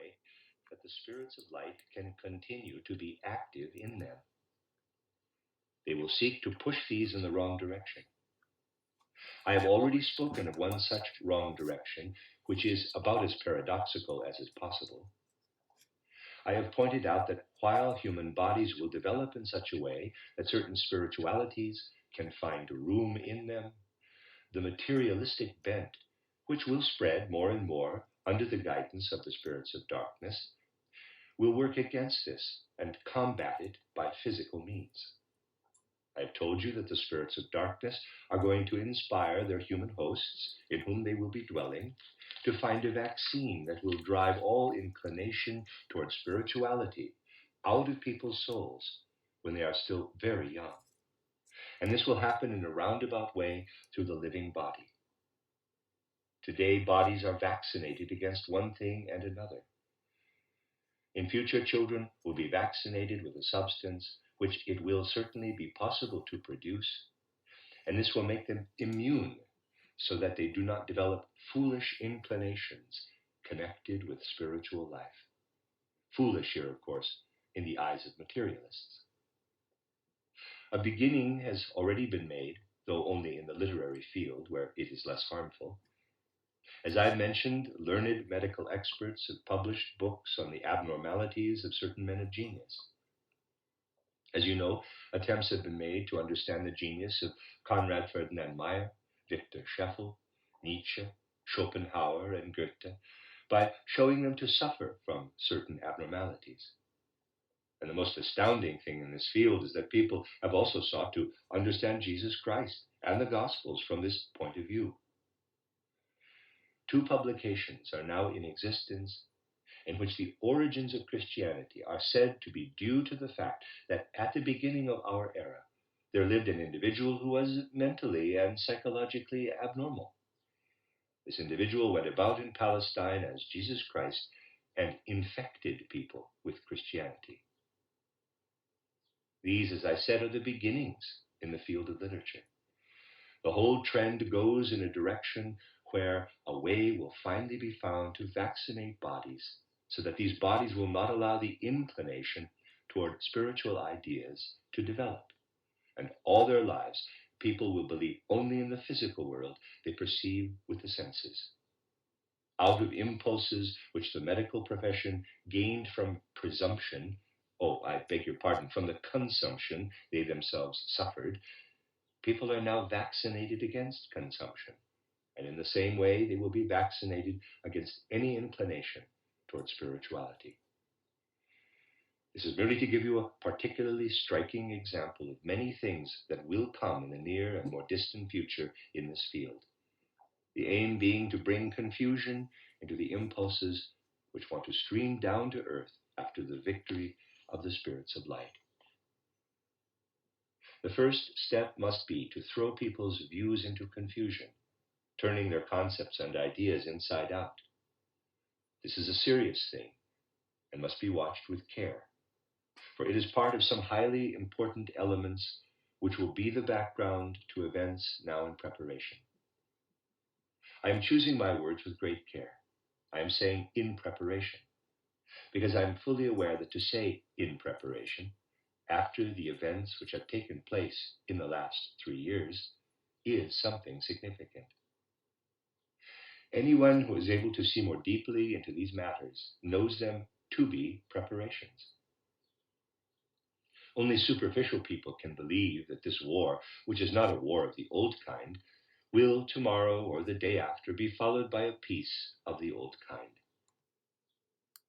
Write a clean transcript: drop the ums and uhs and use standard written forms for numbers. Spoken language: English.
way that the spirits of light can continue to be active in them. They will seek to push these in the wrong direction. I have already spoken of one such wrong direction, which is about as paradoxical as is possible. I have pointed out that while human bodies will develop in such a way that certain spiritualities can find room in them, the materialistic bent, which will spread more and more under the guidance of the spirits of darkness, will work against this and combat it by physical means. I have told you that the spirits of darkness are going to inspire their human hosts, in whom they will be dwelling, to find a vaccine that will drive all inclination toward spirituality out of people's souls when they are still very young. And this will happen in a roundabout way through the living body. Today, bodies are vaccinated against one thing and another. In future, children will be vaccinated with a substance which it will certainly be possible to produce, and this will make them immune so that they do not develop foolish inclinations connected with spiritual life. Foolish here, of course, in the eyes of materialists. A beginning has already been made, though only in the literary field, where it is less harmful. As I've mentioned, learned medical experts have published books on the abnormalities of certain men of genius. As you know, attempts have been made to understand the genius of Conrad Ferdinand Meyer, Victor Scheffel, Nietzsche, Schopenhauer, and Goethe by showing them to suffer from certain abnormalities. And the most astounding thing in this field is that people have also sought to understand Jesus Christ and the Gospels from this point of view. 2 publications are now in existence in which the origins of Christianity are said to be due to the fact that at the beginning of our era, there lived an individual who was mentally and psychologically abnormal. This individual went about in Palestine as Jesus Christ and infected people with Christianity. These, as I said, are the beginnings in the field of literature. The whole trend goes in a direction where a way will finally be found to vaccinate bodies so that these bodies will not allow the inclination toward spiritual ideas to develop. And all their lives, people will believe only in the physical world they perceive with the senses. Out of impulses which the medical profession gained from presumption, from the consumption they themselves suffered, people are now vaccinated against consumption. And in the same way, they will be vaccinated against any inclination towards spirituality. This is merely to give you a particularly striking example of many things that will come in the near and more distant future in this field. The aim being to bring confusion into the impulses which want to stream down to earth after the victory of the spirits of light. The first step must be to throw people's views into confusion, turning their concepts and ideas inside out. This is a serious thing and must be watched with care, for it is part of some highly important elements which will be the background to events now in preparation. I am choosing my words with great care. I am saying in preparation, because I am fully aware that to say in preparation, after the events which have taken place in the last 3 years, is something significant. Anyone who is able to see more deeply into these matters knows them to be preparations. Only superficial people can believe that this war, which is not a war of the old kind, will tomorrow or the day after be followed by a peace of the old kind.